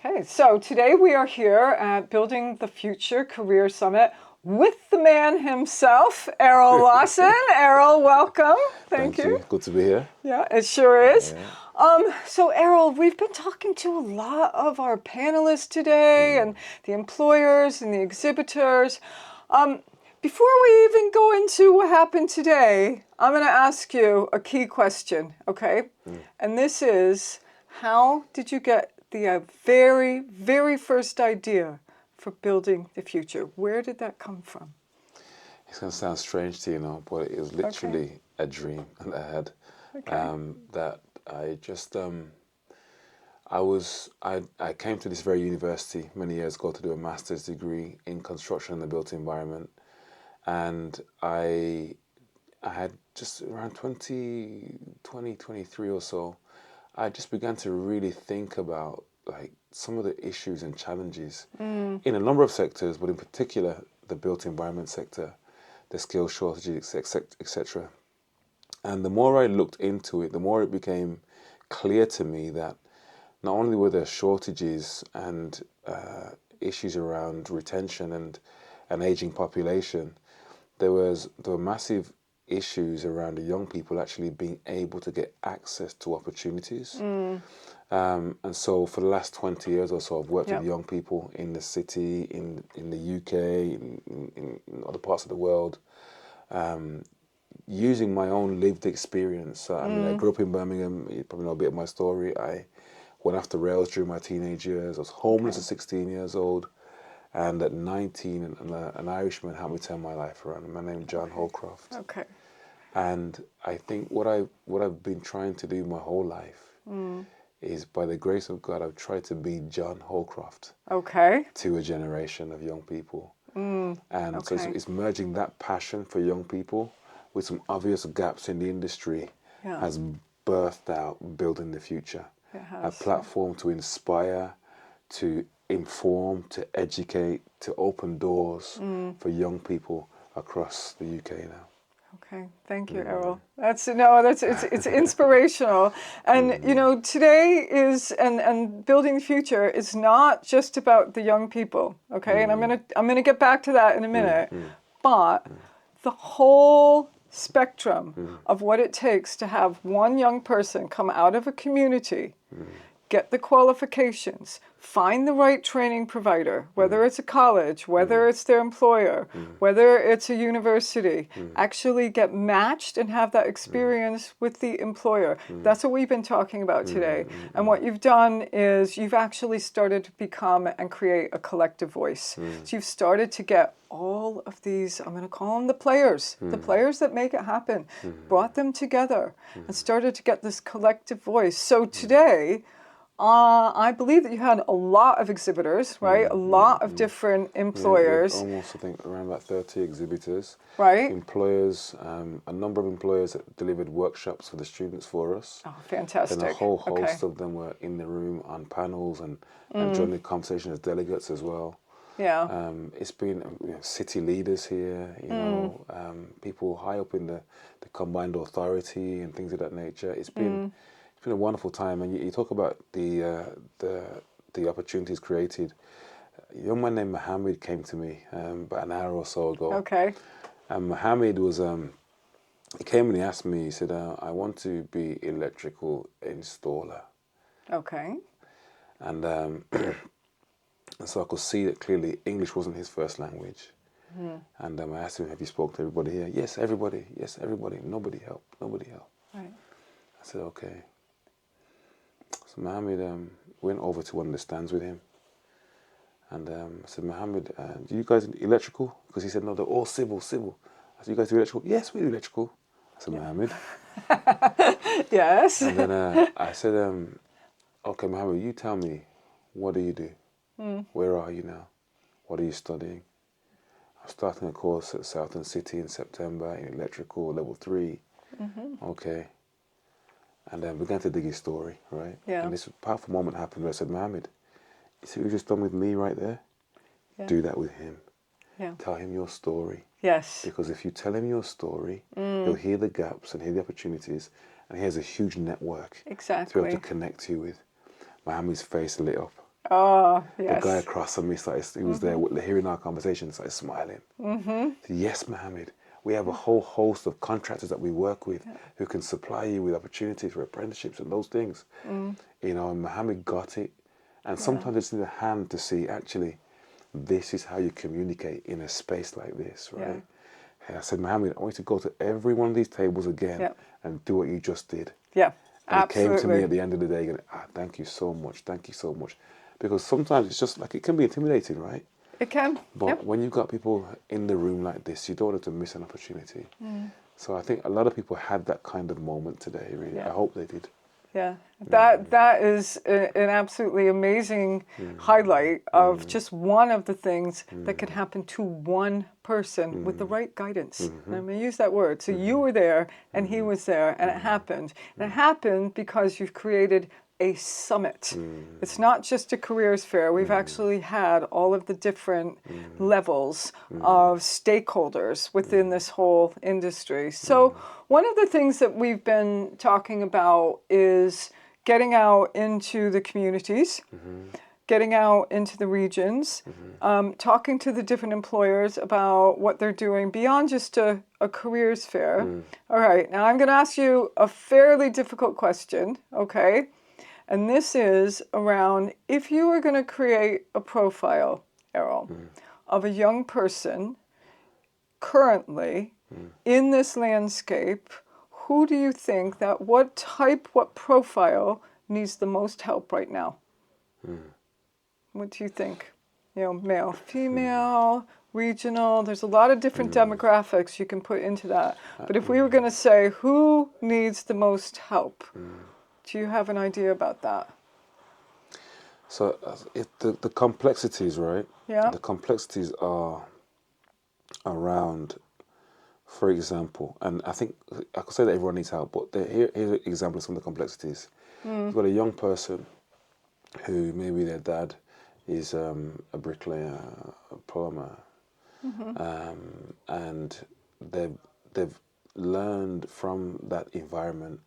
Okay, so today we are here at Building the Future Career Summit with the man himself, Errol Lawson. Errol, welcome. Thank you. Good to be here. Yeah, it sure is. Yeah. So Errol, we've been talking to a lot of our panelists today and the employers and the exhibitors. Before we even go into what happened today, I'm going to ask you a key question, okay? And this is, how did you get the very, very first idea for building the future? Where did that come from? It's going to sound strange to you, but it was literally a dream that I had. That I just, I came to this very university many years ago to do a master's degree in construction and the built environment. And I had just around 23 or so, I just began to really think about like some of the issues and challenges in a number of sectors, but in particular the built environment sector, the skill shortages, etc. And the more I looked into it, the more it became clear to me that not only were there shortages and issues around retention and an aging population, there were massive issues around the young people actually being able to get access to opportunities. And so for the last 20 years or so, I've worked with young people in the city, in the UK, in other parts of the world, using my own lived experience. I mean, I grew up in Birmingham. You probably know a bit of my story. I went off the rails during my teenage years. I was homeless at 16 years old. And at 19, an Irishman helped me turn my life around. My name is John Holcroft. Okay. And I think what I've been trying to do my whole life is, by the grace of God, I've tried to be John Holcroft to a generation of young people. And so it's merging that passion for young people with some obvious gaps in the industry has birthed out Building the Future. A platform to inspire, to inform, to educate, to open doors for young people across the UK now. Okay, thank you, Errol. It's inspirational, and today is and building the future is not just about the young people. Okay, and I'm gonna get back to that in a minute, but the whole spectrum of what it takes to have one young person come out of a community, get the qualifications, find the right training provider, whether it's a college, whether it's their employer, whether it's a university, actually get matched and have that experience with the employer. That's what we've been talking about today. And what you've done is you've actually started to become and create a collective voice. So you've started to get all of these, I'm going to call them the players that make it happen, brought them together and started to get this collective voice. So today, I believe that you had a lot of exhibitors, right? A lot of different employers. Yeah, almost, I think, around about 30 exhibitors. Right. Employers, a number of employers that delivered workshops for the students for us. Oh, fantastic. And a whole host of them were in the room on panels and joining the conversation as delegates as well. Yeah. It's been city leaders here, people high up in the combined authority and things of that nature. It's been a wonderful time, and you talk about the opportunities created. A young man named Mohammed came to me about an hour or so ago. Okay. And Mohammed was he came and he asked me. He said, "I want to be electrical installer." Okay. And so I could see that clearly English wasn't his first language. And I asked him, "Have you spoken to everybody here?" "Yes, everybody. Yes, everybody. Nobody help. Nobody help." Right. I said, "Okay." So Mohammed went over to one of the stands with him. And I said, "Mohammed, do you guys do electrical?" Because he said, "No, they're all civil. I said, "You guys do electrical?" "Yes, we do electrical." I said, "Mohammed." Yes. And then I said, "Okay, Mohammed, you tell me, what do you do? Where are you now? What are you studying?" I'm starting a course at Southern City in September in electrical level 3. Okay. And then began to dig his story, right? Yeah. And this powerful moment happened where I said, "Mohammed, you see what you just done with me right there? Yeah. Do that with him. Yeah. Tell him your story." Yes. Because if you tell him your story, he'll hear the gaps and hear the opportunities, and he has a huge network Exactly. to be able to connect you with. Mohammed's face lit up. Oh, The guy yes. across from me started, he was there hearing our conversation, started smiling. Said, yes, Mohammed, we have a whole host of contractors that we work with who can supply you with opportunities for apprenticeships and those things. You know, and Mohammed got it. And sometimes it's in the hand to see, actually, this is how you communicate in a space like this, right? Yeah. And I said, Mohammed, I want you to go to every one of these tables again Yeah. and do what you just did. Yeah, And he came to me absolutely. at the end of the day going, thank you so much, thank you so much. Because sometimes it's just like, it can be intimidating, right? It can. But Yep. when you've got people in the room like this, you don't want to miss an opportunity. So I think a lot of people had that kind of moment today, really. Yeah. I hope they did. Yeah, that is an absolutely amazing highlight of just one of the things that could happen to one person with the right guidance. And I'm going to use that word. So you were there, and he was there, and it happened. And it happened because you've created a summit. It's not just a careers fair. We've actually had all of the different levels of stakeholders within this whole industry. So one of the things that we've been talking about is getting out into the communities, getting out into the regions, talking to the different employers about what they're doing beyond just a careers fair. All right, now I'm going to ask you a fairly difficult question, okay? And this is around, if you were going to create a profile, Errol, of a young person currently in this landscape, who do you think that, what profile needs the most help right now? What do you think? You know, male, female, regional, there's a lot of different demographics you can put into that. But if we were going to say who needs the most help, do you have an idea about that? So the complexities, right? Yeah. The complexities are around, for example, and I think I could say that everyone needs help, but here's an example of some of the complexities. You've got a young person who maybe their dad is a bricklayer, a plumber, and they've learned from that environment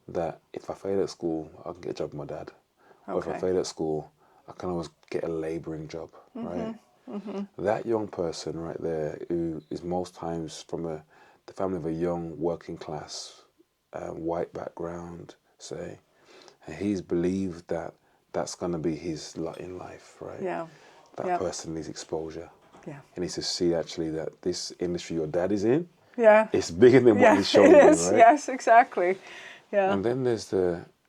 that if I fail at school, I can get a job with my dad. Or if I Okay. fail at school, I can always get a labouring job, right? That young person right there, who is most times from the family of a young working class, white background, say, and he's believed that that's going to be his lot in life, right? Yeah. That Yeah. person needs exposure. Yeah. He needs to see actually that this industry your dad is in, Yeah. it's bigger than what Yeah, he's showing it you, is. right? Yes, exactly. Yeah. And then there's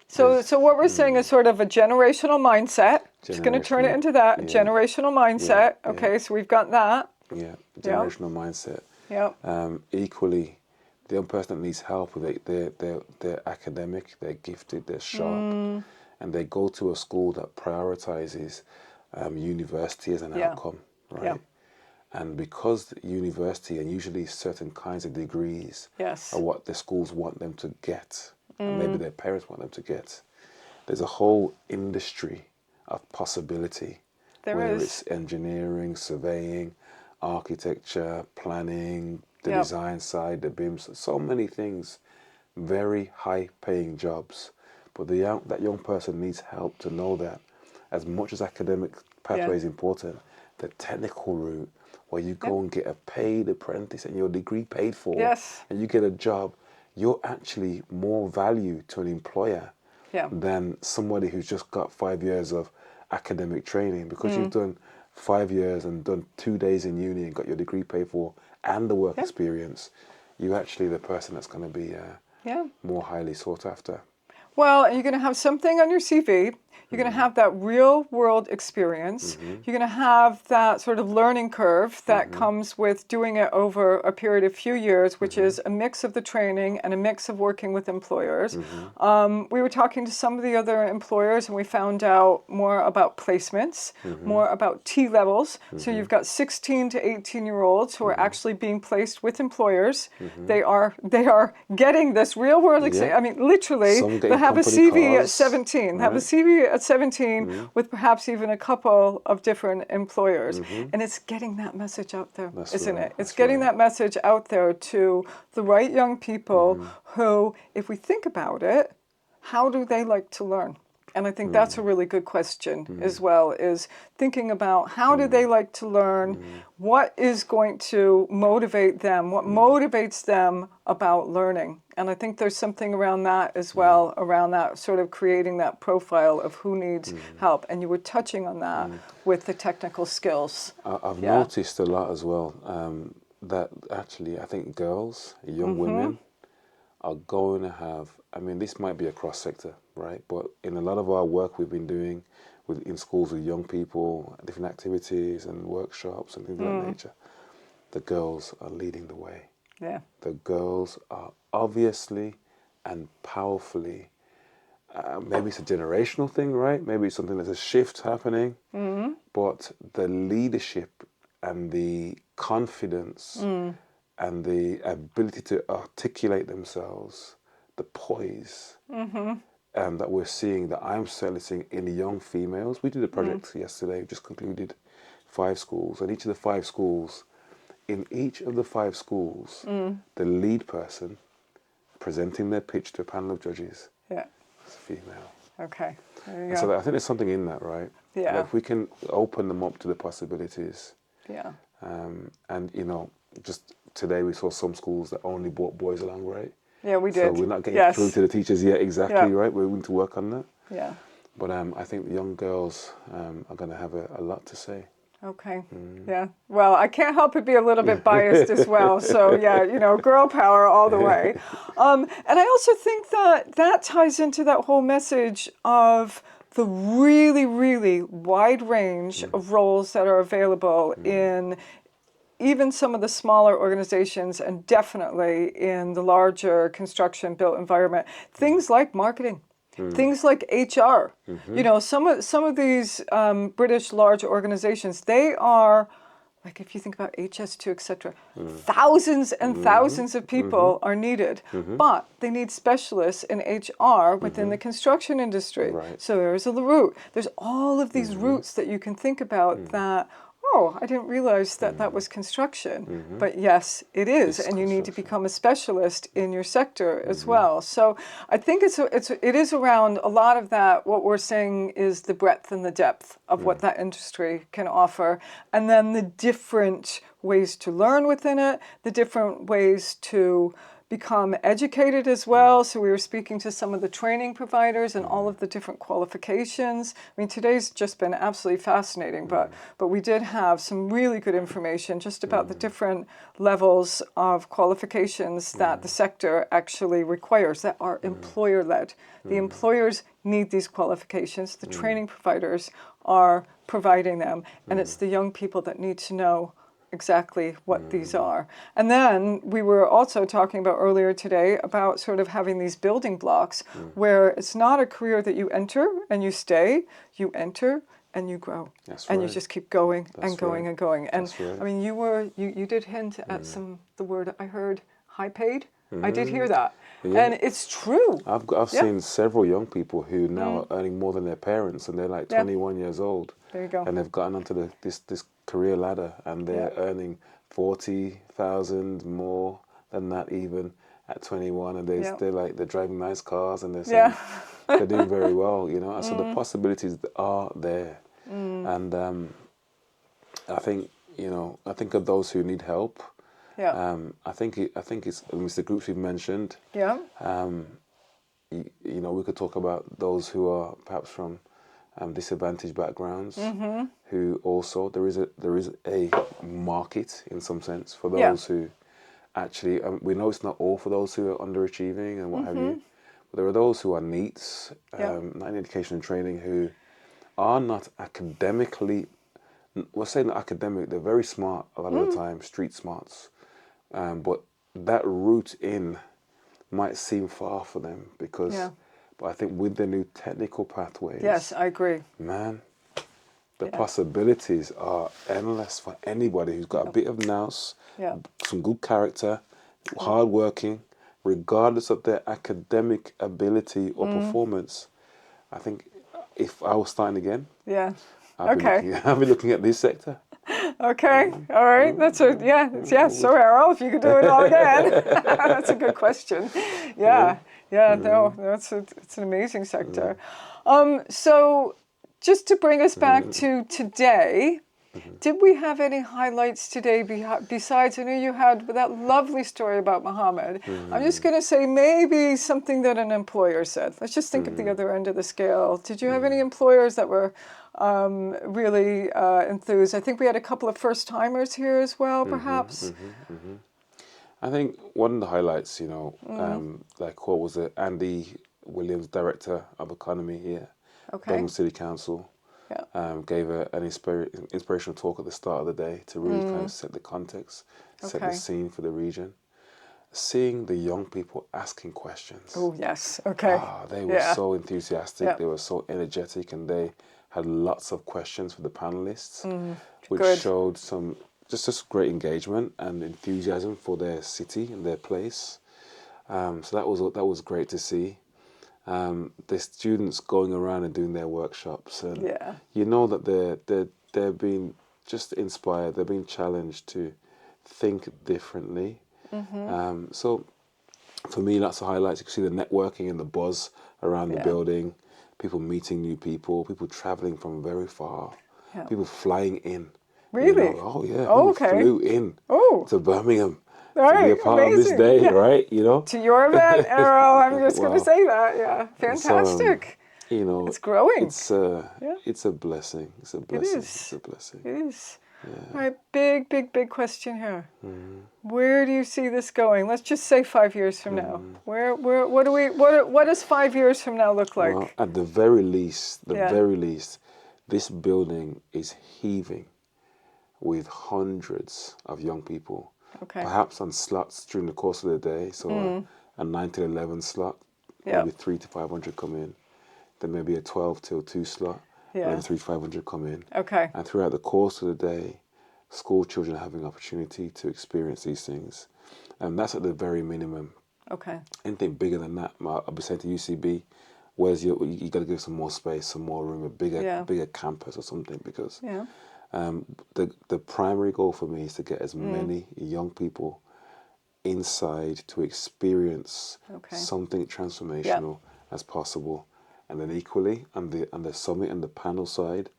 So what we're saying is sort of a generational mindset. Just going to turn it generational, into that, yeah, generational mindset. yeah, Okay, so we've got that. yeah, Yeah. generational mindset. Yeah. Equally, the young person that needs help, they're academic, they're gifted, they're sharp, and they go to a school that prioritizes university as an Yeah. outcome, right? Yeah. And because university and usually certain kinds of degrees Yes. are what the schools want them to get, and maybe their parents want them to get, there's a whole industry of possibility, There whether is. it's engineering, surveying, architecture, planning, the Yep. design side, the BIMs, so many things, very high paying jobs. But that young person needs help to know that as much as academic pathway is important, the technical route where you go and get a paid apprentice and your degree paid for, Yes. and you get a job, you're actually more value to an employer Yeah. than somebody who's just got 5 years of academic training, because you've done 5 years and done 2 days in uni and got your degree paid for and the work experience. You're actually the person that's going to be Yeah. more highly sought after. Well, you're going to have something on your CV. You're going to have that real world experience. You're going to have that sort of learning curve that comes with doing it over a period of few years, which is a mix of the training and a mix of working with employers. We were talking to some of the other employers and we found out more about placements, more about T levels. So you've got 16 to 18-year-olds who are actually being placed with employers. They are getting this real world experience. I mean, literally, Some they getting have a company CV at cars, 17. Have a right? CV at 17 with perhaps even a couple of different employers. And it's getting that message out there, That's isn't right, it? It's that's getting right. that message out there to the right young people who, if we think about it, how do they like to learn? And I think that's a really good question as well, is thinking about how do they like to learn, what is going to motivate them, what motivates them about learning. And I think there's something around that as well, around that sort of creating that profile of who needs help. And you were touching on that with the technical skills. I've noticed a lot as well that actually I think girls, young women, are going to have, I mean, this might be across sector, right? But in a lot of our work we've been doing in schools with young people, different activities and workshops and things of that nature, the girls are leading the way. Yeah. The girls are obviously and powerfully, maybe it's a generational thing, right? Maybe it's something, there's a shift happening, but the leadership and the confidence and the ability to articulate themselves, the poise that we're seeing, that I'm certainly seeing in the young females. We did a project yesterday, just concluded 5 schools, and each of the 5 schools, in each of the 5 schools, the lead person presenting their pitch to a panel of judges is female. Okay. There you And go. so I think there's something in that, right? Yeah. Like if we can open them up to the possibilities. Yeah. And, you know, just today we saw some schools that only brought boys along, right? Yeah, we So did. we're not getting through to the teachers yet, exactly, right? We're willing to work on that. Yeah. But I think the young girls are going to have a lot to say. Okay. Yeah. Well, I can't help but be a little bit biased as well. So yeah, you know, girl power all the way. And I also think that ties into that whole message of the really, really wide range of roles that are available in even some of the smaller organizations, and definitely in the larger construction built environment. Things like marketing. Things like HR, you know, some of these British large organizations, they are, like if you think about HS2, etc., thousands and thousands of people are needed, but they need specialists in HR within the construction industry. Right. So there's a route. There's all of these routes that you can think about that, oh, I didn't realize that that was construction. But yes, it is. And you need to become a specialist in your sector as well. So I think it is around a lot of that. What we're saying is the breadth and the depth of what that industry can offer. And then the different ways to learn within it, the different ways to become educated as well. So we were speaking to some of the training providers and all of the different qualifications. I mean, today's just been absolutely fascinating, but we did have some really good information just about the different levels of qualifications that the sector actually requires that are employer-led. The employers need these qualifications. The training providers are providing them, and it's the young people that need to know exactly what these are. And then we were also talking about earlier today about sort of having these building blocks where it's not a career that you enter and you stay, you enter and you grow. That's and right. you just keep going and going right. and going. And That's right. I mean, you did hint at the word I heard, high paid. I did hear that. Yeah. And it's true. I've seen several young people who now are earning more than their parents, and they're like 21 years old. There you go. And they've gotten onto this career ladder, and they're earning 40,000 more than that even at 21, and they're driving nice cars, and they're doing very well, you know. And so the possibilities are there, and I think, you know, I think of those who need help. Yeah. I think it's the groups we've mentioned. Yeah. You know, we could talk about those who are perhaps from disadvantaged backgrounds, who also there is a market in some sense for those who actually we know it's not all for those who are underachieving and what have you, but there are those who are NEETs, not in education and training, who are not academically. We're saying not academic. They're very smart a lot of the time, street smarts, but that route in might seem far for them because. Yeah. But I think with the new technical pathways... Yes, I agree. Man, the possibilities are endless for anybody who's got a bit of nous, some good character, hardworking, regardless of their academic ability or performance. I think if I was starting again, I'd be looking at this sector. Okay, all right. That's So Errol, if you could do it all again, that's a good question. Yeah. Yeah, no, it's an amazing sector. So just to bring us back to today, did we have any highlights today besides, I know you had that lovely story about Muhammad. I'm just going to say maybe something that an employer said. Let's just think at the other end of the scale. Did you have any employers that were really enthused? I think we had a couple of first-timers here as well, perhaps. I think one of the highlights, like what was it, Andy Williams, Director of Economy here, Birmingham City Council, gave an inspirational talk at the start of the day to really kind of set the context, set the scene for the region. Seeing the young people asking questions. Oh, yes. Okay. They were so enthusiastic, they were so energetic, and they had lots of questions for the panelists, which showed some just great engagement and enthusiasm for their city and their place. So that was great to see. The students going around and doing their workshops, and you know that they're being just inspired. They're being challenged to think differently. So for me, lots of highlights. You can see the networking and the buzz around the building. People meeting new people. People traveling from very far. People flying in. Really? Oh yeah. Oh, People flew in to Birmingham to be a part of this day, right? To your event, Errol. I'm just going to say that. Yeah, fantastic. So, it's growing. It's a blessing. It's a blessing. It is. It's a blessing. It is. All right, big question here. Where do you see this going? Let's just say 5 years from now. What does 5 years from now look like? Well, at the very least, this building is heaving with hundreds of young people. Perhaps on slots during the course of the day. So a 9 to 11 slot, maybe 300 to 500 come in. Then maybe a 12 till 2 slot, maybe 300 to 500 come in. And throughout the course of the day, school children are having opportunity to experience these things. And that's at the very minimum. Anything bigger than that, I'll be saying to UCB, where's you got to give some more space, some more room, a bigger campus or something, because the primary goal for me is to get as many young people inside to experience something transformational as possible. And then equally on the summit and the panel side,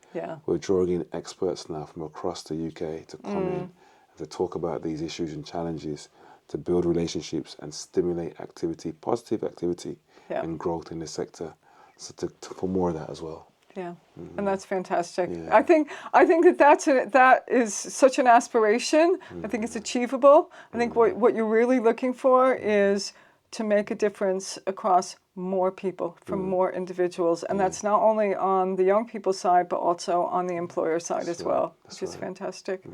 we're drawing in experts now from across the UK to come in and to talk about these issues and challenges, to build relationships and stimulate activity, positive activity and growth in the sector. So for more of that as well. And that's fantastic. I think that is such an aspiration. I think it's achievable. I think what you're really looking for is to make a difference across more people, from more individuals. And that's not only on the young people side, but also on the employer side as well, which is fantastic.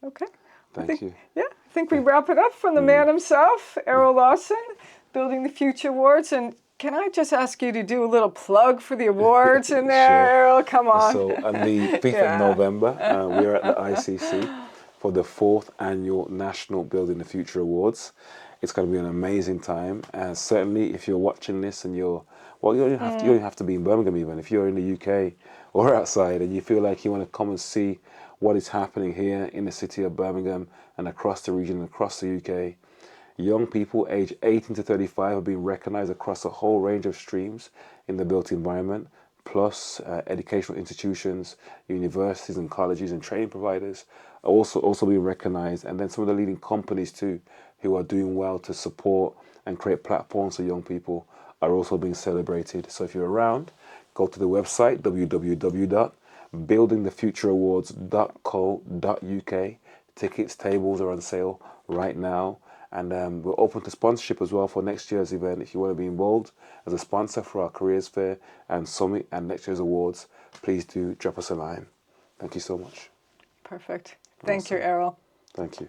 Okay. Thank you. Yeah, I think we wrap it up from the man himself, Errol Lawson, Building the Future Awards. And can I just ask you to do a little plug for the awards in there, Errol? Come on. So on the 5th of November, we're at the ICC for the 4th Annual National Building the Future Awards. It's going to be an amazing time. And certainly if you're watching this and you don't have to be in Birmingham even. If you're in the UK or outside and you feel like you want to come and see what is happening here in the city of Birmingham and across the region, across the UK, young people aged 18 to 35 have been recognised across a whole range of streams in the built environment, plus educational institutions, universities and colleges and training providers are also being recognised, and then some of the leading companies too who are doing well to support and create platforms for young people are also being celebrated. So if you're around, go to the website www.buildingthefutureawards.co.uk. Tickets, tables are on sale right now. And we're open to sponsorship as well for next year's event. If you want to be involved as a sponsor for our Careers Fair and Summit and next year's awards, please do drop us a line. Thank you so much. Perfect. Thank you, Errol. Thank you.